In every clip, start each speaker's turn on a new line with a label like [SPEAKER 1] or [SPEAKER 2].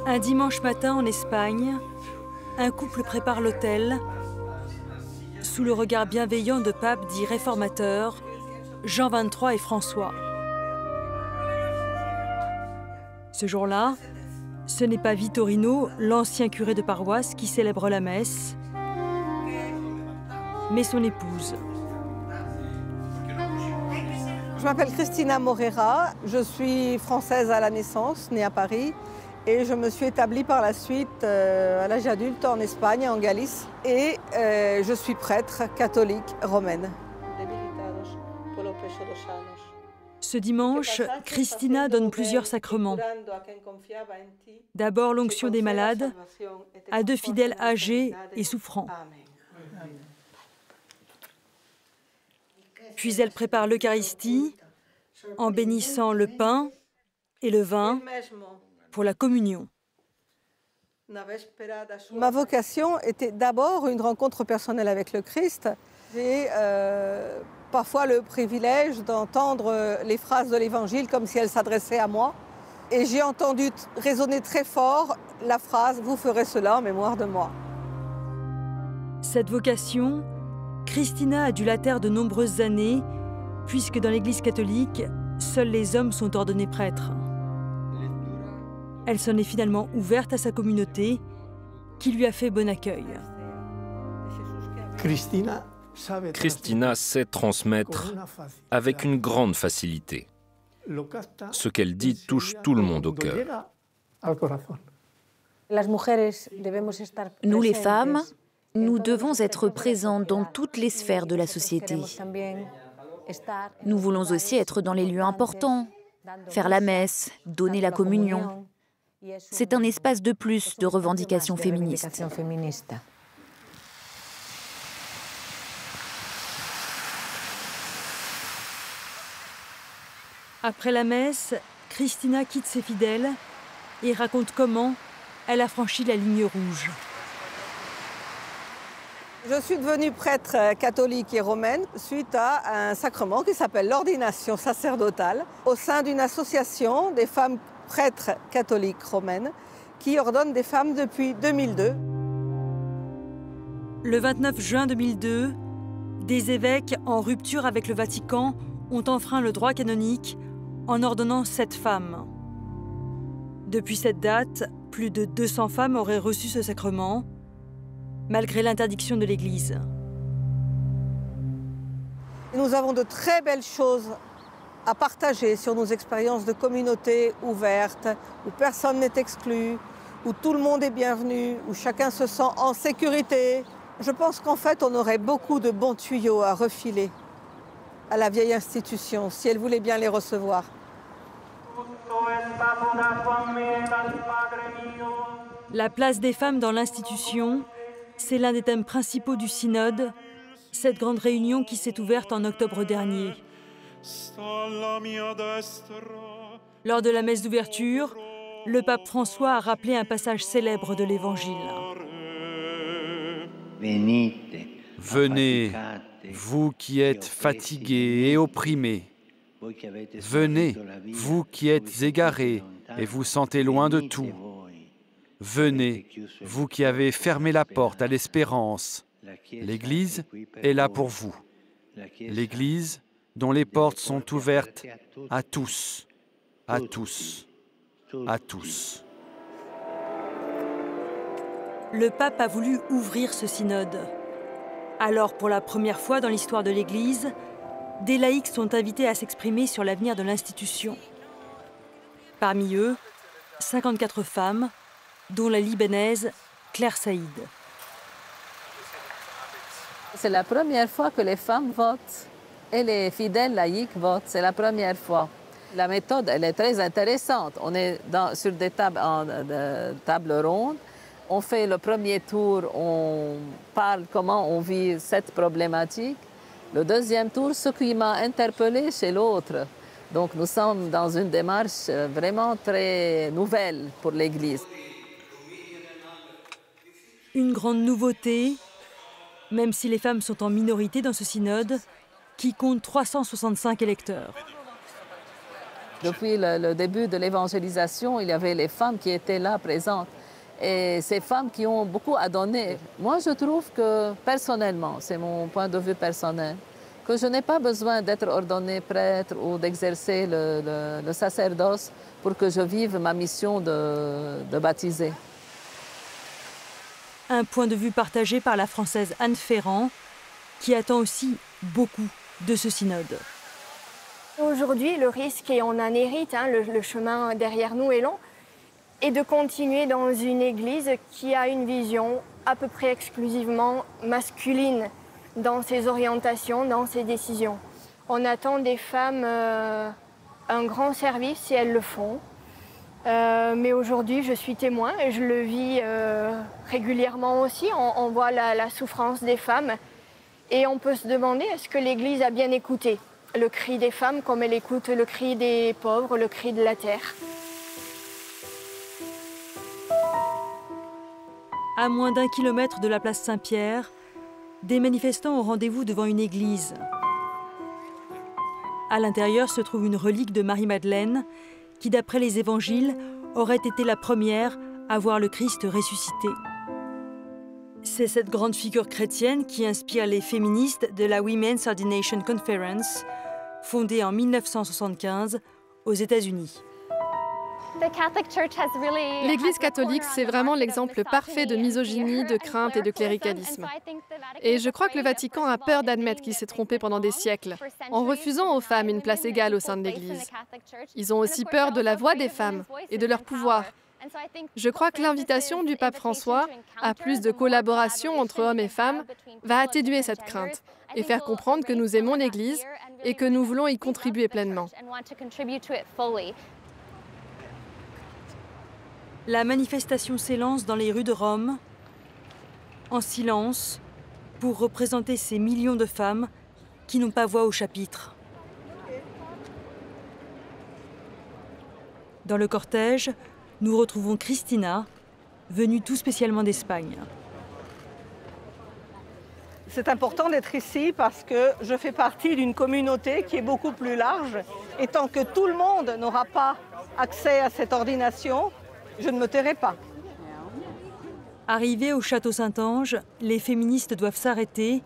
[SPEAKER 1] Un dimanche matin en Espagne, un couple prépare l'autel sous le regard bienveillant de papes dits réformateurs, Jean XXIII et François. Ce jour-là, ce n'est pas Vittorino, l'ancien curé de paroisse, qui célèbre la messe, mais son épouse.
[SPEAKER 2] Je m'appelle Cristina Morera, je suis française à la naissance, née à Paris, et je me suis établie par la suite à l'âge adulte en Espagne, en Galice, et je suis prêtre catholique romaine.
[SPEAKER 1] Ce dimanche, Cristina donne plusieurs sacrements. D'abord l'onction des malades à 2 fidèles âgés et souffrants. Puis elle prépare l'Eucharistie en bénissant le pain et le vin pour la communion.
[SPEAKER 2] Ma vocation était d'abord une rencontre personnelle avec le Christ. J'ai parfois le privilège d'entendre les phrases de l'Évangile comme si elles s'adressaient à moi. Et j'ai entendu résonner très fort la phrase « Vous ferez cela en mémoire de moi ».
[SPEAKER 1] Cette vocation, Cristina a dû la taire de nombreuses années, puisque dans l'Église catholique, seuls les hommes sont ordonnés prêtres. Elle s'en est finalement ouverte à sa communauté, qui lui a fait bon accueil.
[SPEAKER 3] Cristina sait transmettre avec une grande facilité. Ce qu'elle dit touche tout le monde au cœur.
[SPEAKER 4] Nous les femmes, nous devons être présentes dans toutes les sphères de la société. Nous voulons aussi être dans les lieux importants, faire la messe, donner la communion. C'est un espace de plus de revendication féministe.
[SPEAKER 1] Après la messe, Cristina quitte ses fidèles et raconte comment elle a franchi la ligne rouge.
[SPEAKER 2] Je suis devenue prêtre catholique et romaine suite à un sacrement qui s'appelle l'ordination sacerdotale au sein d'une association des femmes prêtres catholiques romaines qui ordonne des femmes depuis 2002.
[SPEAKER 1] Le 29 juin 2002, des évêques en rupture avec le Vatican ont enfreint le droit canonique en ordonnant 7 femmes. Depuis cette date, plus de 200 femmes auraient reçu ce sacrement, malgré l'interdiction de l'Église.
[SPEAKER 2] Nous avons de très belles choses à partager sur nos expériences de communauté ouverte, où personne n'est exclu, où tout le monde est bienvenu, où chacun se sent en sécurité. Je pense qu'en fait, on aurait beaucoup de bons tuyaux à refiler à la vieille institution, si elle voulait bien les recevoir.
[SPEAKER 1] La place des femmes dans l'institution, c'est l'un des thèmes principaux du synode, cette grande réunion qui s'est ouverte en octobre dernier. Lors de la messe d'ouverture, le pape François a rappelé un passage célèbre de l'Évangile.
[SPEAKER 5] Venez, vous qui êtes fatigués et opprimés. Venez, vous qui êtes égarés et vous sentez loin de tout. Venez, vous qui avez fermé la porte à l'espérance. L'Église est là pour vous. L'Église dont les portes sont ouvertes à tous, à tous, à tous.
[SPEAKER 1] Le pape a voulu ouvrir ce synode. Alors, pour la première fois dans l'histoire de l'Église, des laïcs sont invités à s'exprimer sur l'avenir de l'institution. Parmi eux, 54 femmes, dont la Libanaise Claire Saïd.
[SPEAKER 6] C'est la première fois que les femmes votent et les fidèles laïcs votent. C'est la première fois. La méthode, elle est très intéressante. On est sur des tables rondes. On fait le premier tour, on parle comment on vit cette problématique. Le deuxième tour, ce qui m'a interpellée chez l'autre. Donc nous sommes dans une démarche vraiment très nouvelle pour l'Église.
[SPEAKER 1] Une grande nouveauté, même si les femmes sont en minorité dans ce synode, qui compte 365 électeurs.
[SPEAKER 6] Depuis le début de l'évangélisation, il y avait les femmes qui étaient là présentes. Et ces femmes qui ont beaucoup à donner. Moi, je trouve que, personnellement, c'est mon point de vue personnel, que je n'ai pas besoin d'être ordonnée prêtre ou d'exercer le sacerdoce pour que je vive ma mission de baptiser.
[SPEAKER 1] Un point de vue partagé par la Française Anne Ferrand, qui attend aussi beaucoup de ce synode.
[SPEAKER 7] Aujourd'hui, le risque, et on en hérite, le chemin derrière nous est long, est de continuer dans une église qui a une vision à peu près exclusivement masculine dans ses orientations, dans ses décisions. On attend des femmes un grand service et elles le font. Mais aujourd'hui, je suis témoin et je le vis régulièrement aussi. On voit la souffrance des femmes et on peut se demander est-ce que l'Église a bien écouté le cri des femmes comme elle écoute le cri des pauvres, le cri de la terre.
[SPEAKER 1] À moins d'1 kilomètre de la place Saint-Pierre, des manifestants ont rendez-vous devant une église. À l'intérieur se trouve une relique de Marie-Madeleine qui, d'après les évangiles, aurait été la première à voir le Christ ressuscité. C'est cette grande figure chrétienne qui inspire les féministes de la Women's Ordination Conference, fondée en 1975 aux États-Unis.
[SPEAKER 8] L'Église catholique, c'est vraiment l'exemple parfait de misogynie, de crainte et de cléricalisme. Et je crois que le Vatican a peur d'admettre qu'il s'est trompé pendant des siècles, en refusant aux femmes une place égale au sein de l'Église. Ils ont aussi peur de la voix des femmes et de leur pouvoir. Je crois que l'invitation du pape François à plus de collaboration entre hommes et femmes va atténuer cette crainte et faire comprendre que nous aimons l'Église et que nous voulons y contribuer pleinement.
[SPEAKER 1] La manifestation s'élance dans les rues de Rome, en silence, pour représenter ces millions de femmes qui n'ont pas voix au chapitre. Dans le cortège, nous retrouvons Cristina, venue tout spécialement d'Espagne.
[SPEAKER 2] C'est important d'être ici parce que je fais partie d'une communauté qui est beaucoup plus large. Et tant que tout le monde n'aura pas accès à cette ordination, je ne me tairai pas.
[SPEAKER 1] Arrivées au château Saint-Ange, les féministes doivent s'arrêter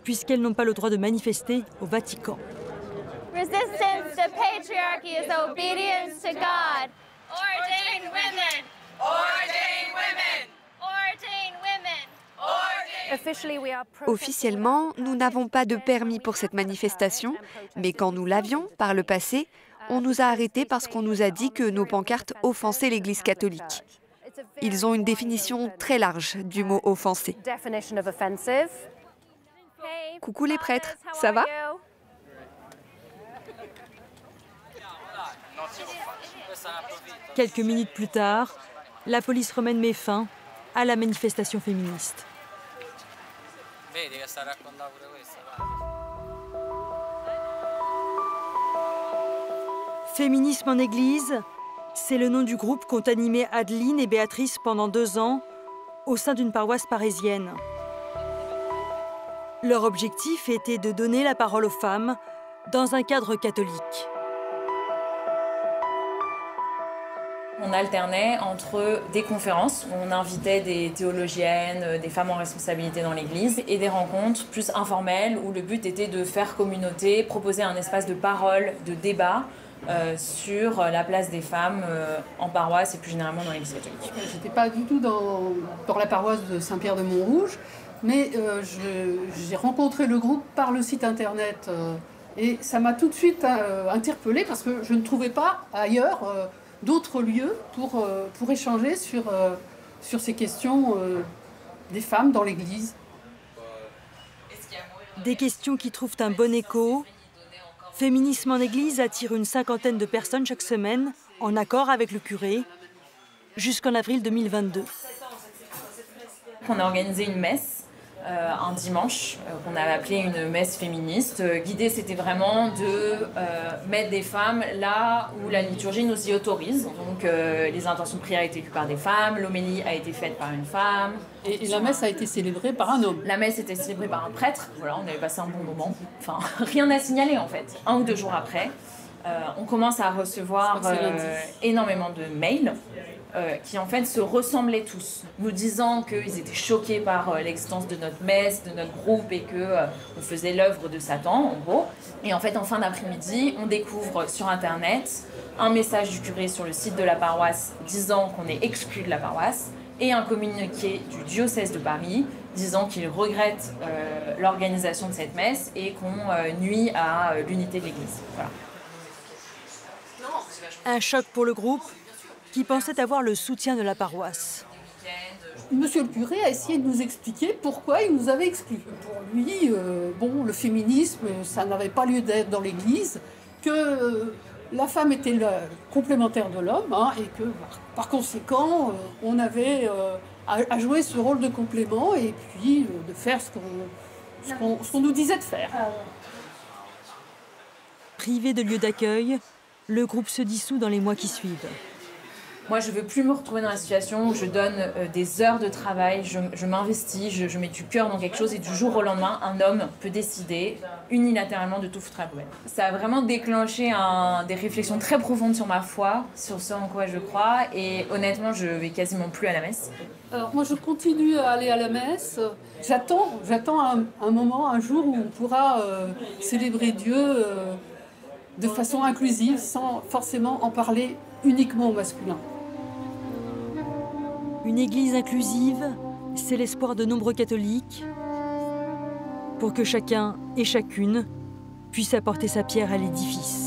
[SPEAKER 1] puisqu'elles n'ont pas le droit de manifester au Vatican.
[SPEAKER 9] Resistance to patriarchy is obedience to God. Ordain women! Ordain women! Ordain women!
[SPEAKER 10] Officiellement, nous n'avons pas de permis pour cette manifestation, mais quand nous l'avions par le passé, on nous a arrêtés parce qu'on nous a dit que nos pancartes offensaient l'Église catholique. Ils ont une définition très large du mot offenser. Coucou les prêtres, ça va ?
[SPEAKER 1] Quelques minutes plus tard, la police romaine met fin à la manifestation féministe. Féminisme en Église, c'est le nom du groupe qu'ont animé Adeline et Béatrice pendant 2 ans au sein d'une paroisse parisienne. Leur objectif était de donner la parole aux femmes dans un cadre catholique.
[SPEAKER 11] On alternait entre des conférences où on invitait des théologiennes, des femmes en responsabilité dans l'Église et des rencontres plus informelles où le but était de faire communauté, proposer un espace de parole, de débat sur la place des femmes en paroisse et plus généralement dans l'Église catholique.
[SPEAKER 12] Je n'étais pas du tout dans la paroisse de Saint-Pierre de Montrouge, mais j'ai rencontré le groupe par le site internet et ça m'a tout de suite interpellée parce que je ne trouvais pas ailleurs d'autres lieux pour échanger sur ces questions des femmes dans l'Église.
[SPEAKER 1] Des questions qui trouvent un bon écho. Féminisme en Église attire une 50aine de personnes chaque semaine, en accord avec le curé, jusqu'en avril 2022.
[SPEAKER 11] On a organisé une messe un dimanche, qu'on avait appelé une messe féministe. L'idée, c'était vraiment de mettre des femmes là où la liturgie nous y autorise. Donc, les intentions de prière étaient lues par des femmes, l'homélie a été faite par une femme.
[SPEAKER 12] Et la messe a été célébrée par un homme.
[SPEAKER 11] La messe était célébrée par un prêtre. Voilà, on avait passé un bon moment. Enfin, rien à signaler, en fait. 1 ou 2 jours après, On commence à recevoir énormément de mails qui en fait se ressemblaient tous, nous disant qu'ils étaient choqués par l'existence de notre messe, de notre groupe et qu'on faisait l'œuvre de Satan, en gros. Et en fait, en fin d'après-midi, on découvre sur Internet un message du curé sur le site de la paroisse disant qu'on est exclu de la paroisse et un communiqué du diocèse de Paris disant qu'il regrette l'organisation de cette messe et qu'on nuit à l'unité de l'Église. Voilà.
[SPEAKER 1] Un choc pour le groupe qui pensait avoir le soutien de la paroisse.
[SPEAKER 12] Monsieur le curé a essayé de nous expliquer pourquoi il nous avait exclus. Pour lui, le féminisme, ça n'avait pas lieu d'être dans l'Église, que la femme était le complémentaire de l'homme, et que par conséquent, on avait à jouer ce rôle de complément et puis de faire ce qu'on nous disait de faire.
[SPEAKER 1] Privé de lieu d'accueil, le groupe se dissout dans les mois qui suivent.
[SPEAKER 11] Moi, je ne veux plus me retrouver dans la situation où je donne des heures de travail, je m'investis, je mets du cœur dans quelque chose et du jour au lendemain, un homme peut décider unilatéralement de tout foutre à la poubelle. Ça a vraiment déclenché des réflexions très profondes sur ma foi, sur ce en quoi je crois et honnêtement, je vais quasiment plus à la messe.
[SPEAKER 12] Alors moi, je continue à aller à la messe. J'attends un moment, un jour où on pourra célébrer Dieu de façon inclusive, sans forcément en parler uniquement au masculin.
[SPEAKER 1] Une église inclusive, c'est l'espoir de nombreux catholiques pour que chacun et chacune puisse apporter sa pierre à l'édifice.